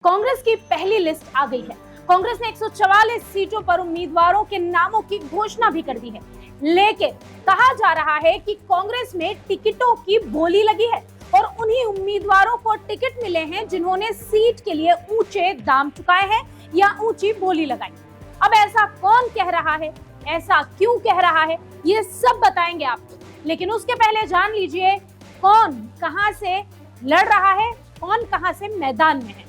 कांग्रेस की पहली लिस्ट आ गई है। कांग्रेस ने 144 सीटों पर उम्मीदवारों के नामों की घोषणा भी कर दी है, लेकिन कहा जा रहा है कि कांग्रेस में टिकटों की बोली लगी है और उन्हीं उम्मीदवारों को टिकट मिले हैं जिन्होंने सीट के लिए ऊंचे दाम चुकाए हैं या ऊंची बोली लगाई। अब ऐसा कौन कह रहा है, ऐसा क्यों कह रहा है, ये सब बताएंगे आपको। लेकिन उसके पहले जान लीजिए कौन कहां से लड़ रहा है, कौन कहां से मैदान में है।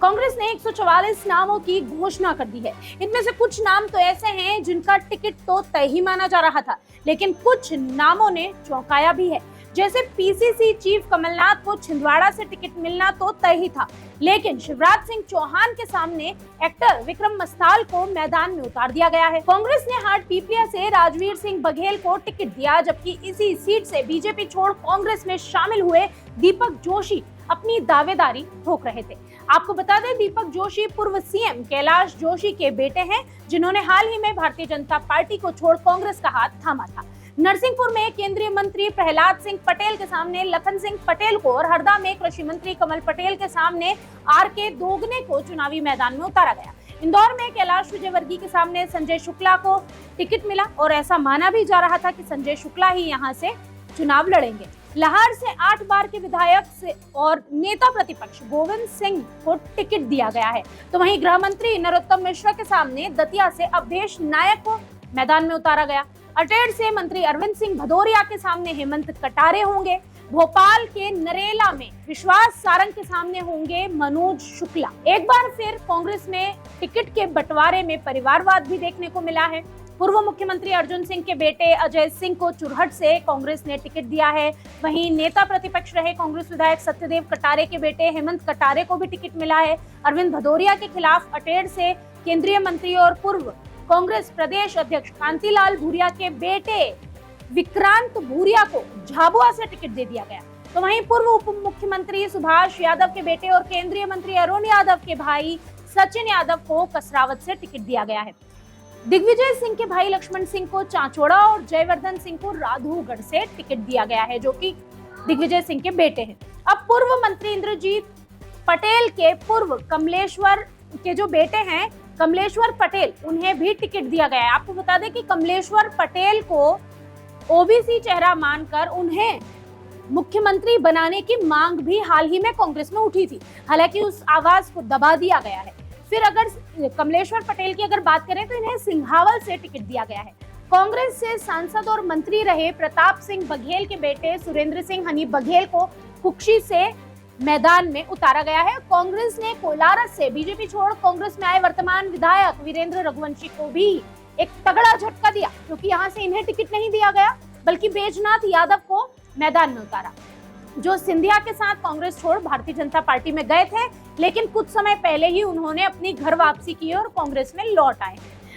कांग्रेस ने 144 नामों की घोषणा कर दी है। इनमें से कुछ नाम तो ऐसे हैं जिनका टिकट तो तय ही माना जा रहा था, लेकिन कुछ नामों ने चौंकाया भी है। जैसे पीसीसी चीफ कमलनाथ को छिंदवाड़ा से टिकट मिलना तो तय ही था, लेकिन शिवराज सिंह चौहान के सामने एक्टर विक्रम मस्ताल को मैदान में उतार दिया गया है। कांग्रेस ने हाट पीपलिया से राजवीर सिंह बघेल को टिकट दिया, जबकि इसी सीट से बीजेपी छोड़ कांग्रेस में शामिल हुए दीपक जोशी अपनी दावेदारी ठोक रहे थे। आपको बता दें, दीपक जोशी पूर्व सीएम कैलाश जोशी के बेटे हैं, जिन्होंने हाल ही में भारतीय जनता पार्टी को छोड़ कांग्रेस का हाथ थामा था। नरसिंहपुर में केंद्रीय मंत्री प्रहलाद सिंह पटेल के सामने लखन सिंह पटेल को और हरदा में कृषि मंत्री कमल पटेल के सामने आरके दोगने को चुनावी मैदान में उतारा गया। इंदौर में कैलाश विजयवर्गीय के सामने संजय शुक्ला को टिकट मिला और ऐसा माना भी जा रहा था कि संजय शुक्ला ही यहां से चुनाव लड़ेंगे। लाहौर से 8 बार के विधायक से और नेता प्रतिपक्ष गोविंद सिंह को टिकट दिया गया है। तो वहीं गृह मंत्री नरोत्तम मिश्रा के सामने दतिया से अवधेश नायक को मैदान में उतारा गया। अटेर से मंत्री अरविंद सिंह भदौरिया के सामने हेमंत कटारे होंगे। भोपाल के नरेला में विश्वास सारंग के सामने होंगे मनोज शुक्ला। एक बार फिर कांग्रेस में टिकट के बंटवारे में परिवारवाद भी देखने को मिला है। पूर्व मुख्यमंत्री अर्जुन सिंह के बेटे अजय सिंह को चुरहट से कांग्रेस ने टिकट दिया है। वहीं नेता प्रतिपक्ष रहे कांग्रेस विधायक सत्यदेव कटारे के बेटे हेमंत कटारे को भी टिकट मिला है। अरविंद भदौरिया के खिलाफ अटेर से केंद्रीय मंत्री और पूर्व कांग्रेस प्रदेश अध्यक्ष कांतिलाल भूरिया के बेटे विक्रांत भूरिया को झाबुआ से टिकट दे दिया गया। तो वहीं पूर्व उप मुख्यमंत्री सुभाष यादव के बेटे और केंद्रीय मंत्री अरुण यादव के भाई सचिन यादव को कसरावत से टिकट दिया गया है। दिग्विजय सिंह के भाई लक्ष्मण सिंह को चांचौड़ा और जयवर्धन सिंह को राधौगढ़ से टिकट दिया गया है, जो कि दिग्विजय सिंह के बेटे हैं। अब पूर्व मंत्री इंद्रजीत पटेल के पूर्व कमलेश्वर के जो बेटे हैं कमलेश्वर पटेल, उन्हें भी टिकट दिया गया है। आपको बता दें कि कमलेश्वर पटेल को ओबीसी चेहरा मानकर उन्हें मुख्यमंत्री बनाने की मांग भी हाल ही में कांग्रेस में उठी थी, हालांकि उस आवाज को दबा दिया गया है। फिर अगर कमलेश्वर पटेल की अगर बात करें तो इन्हें सिंघावल से टिकट दिया गया है। कांग्रेस से सांसद और मंत्री रहे प्रताप सिंह बघेल के बेटे सुरेंद्र सिंह हनी बघेल को कुक्षी से मैदान में उतारा गया है। कांग्रेस ने कोलारस से बीजेपी छोड़ कांग्रेस में आए वर्तमान विधायक वीरेंद्र रघुवंशी को भी एक तगड़ा झटका दिया, क्योंकि यहाँ से इन्हें टिकट नहीं दिया गया बल्कि बैजनाथ यादव को मैदान में उतारा, जो सिंधिया के साथ कांग्रेस छोड़ भारतीय जनता पार्टी में गए थे, लेकिन कुछ समय पहले ही उन्होंने अपनी घर वापसी की और कांग्रेस में लौट आए।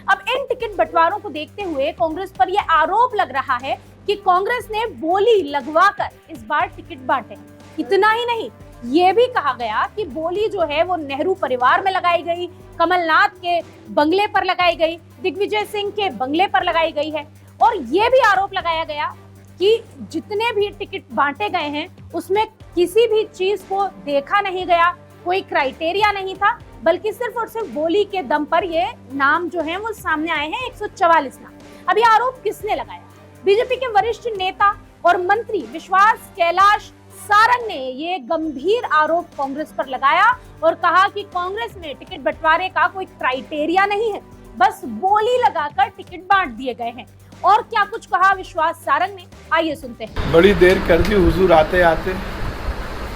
अब इन टिकट बंटवारों को देखते हुए कांग्रेस पर यह आरोप लग रहा है कि कांग्रेस ने बोली लगवाकर इस बार टिकट बांटे। इतना ही नहीं, ये भी कहा गया कि बोली जो है वो नेहरू परिवार में लगाई गई, कमलनाथ के बंगले पर लगाई गई, दिग्विजय सिंह के बंगले पर लगाई गई है। और ये भी आरोप लगाया गया कि जितने भी टिकट बांटे गए हैं उसमें किसी भी चीज को देखा नहीं गया, कोई क्राइटेरिया नहीं था, बल्कि सिर्फ और सिर्फ बोली के दम पर ये नाम जो है वो सामने आए हैं, 144 नाम। अब ये आरोप किसने लगाया? बीजेपी के वरिष्ठ नेता और मंत्री विश्वास कैलाश सारंग ने ये गंभीर आरोप कांग्रेस पर लगाया और कहा कि कांग्रेस में टिकट बंटवारे का कोई क्राइटेरिया नहीं है, बस बोली लगाकर टिकट बांट दिए गए हैं। और क्या कुछ कहा विश्वास सारंग ने, आइए सुनते हैं। बड़ी देर कर दी हुजूर आते आते,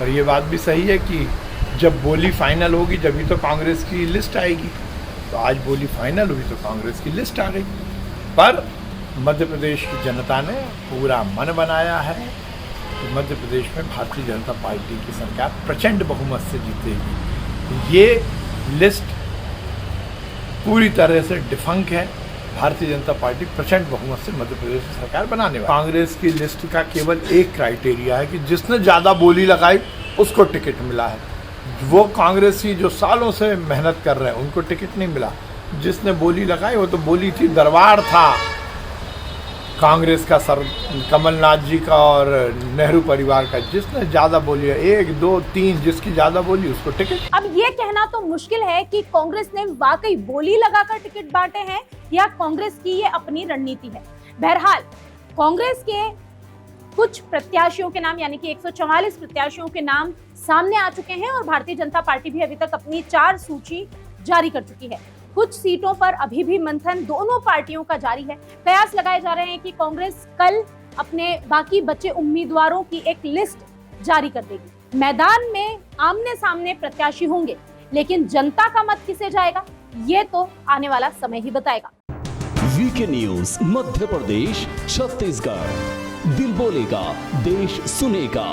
पर ये बात भी सही है कि जब बोली फाइनल होगी जब तो कांग्रेस की लिस्ट आएगी। तो आज बोली फाइनल हुई तो कांग्रेस की लिस्ट आ गई, पर मध्य प्रदेश की जनता ने पूरा मन बनाया है कि मध्य प्रदेश में भारतीय जनता पार्टी की सरकार प्रचंड बहुमत से जीतेगी। ये लिस्ट पूरी तरह से डिफंक है। भारतीय जनता पार्टी प्रचंड बहुमत से मध्य प्रदेश की सरकार बनाने वाली। कांग्रेस की लिस्ट का केवल एक क्राइटेरिया है कि जिसने ज़्यादा बोली लगाई उसको टिकट मिला है। वो कांग्रेसी जो सालों से मेहनत कर रहे हैं उनको टिकट नहीं मिला। जिसने बोली लगाई वो तो बोली थी, दरबार था कांग्रेस का, सर कमलनाथ जी का और नेहरू परिवार का। जिसने ज़्यादा बोली है, 1, 2, 3, जिसकी ज़्यादा बोली उसको टिकट। अब ये कहना तो मुश्किल है कि कांग्रेस ने वाकई बोली लगाकर टिकट बांटे हैं या कांग्रेस की ये अपनी रणनीति है। बहरहाल कांग्रेस के कुछ प्रत्याशियों के नाम यानी कि 144 प्रत्याशियों के नाम सामने आ चुके हैं और भारतीय जनता पार्टी भी अभी तक अपनी 4 सूची जारी कर चुकी है। कुछ सीटों पर अभी भी मंथन दोनों पार्टियों का जारी है। कयास लगाए जा रहे हैं कि कांग्रेस कल अपने बाकी बचे उम्मीदवारों की एक लिस्ट जारी कर देगी। मैदान में आमने सामने प्रत्याशी होंगे, लेकिन जनता का मत किसे जाएगा ये तो आने वाला समय ही बताएगा। वीके न्यूज मध्य प्रदेश छत्तीसगढ़, दिल बोलेगा देश सुनेगा।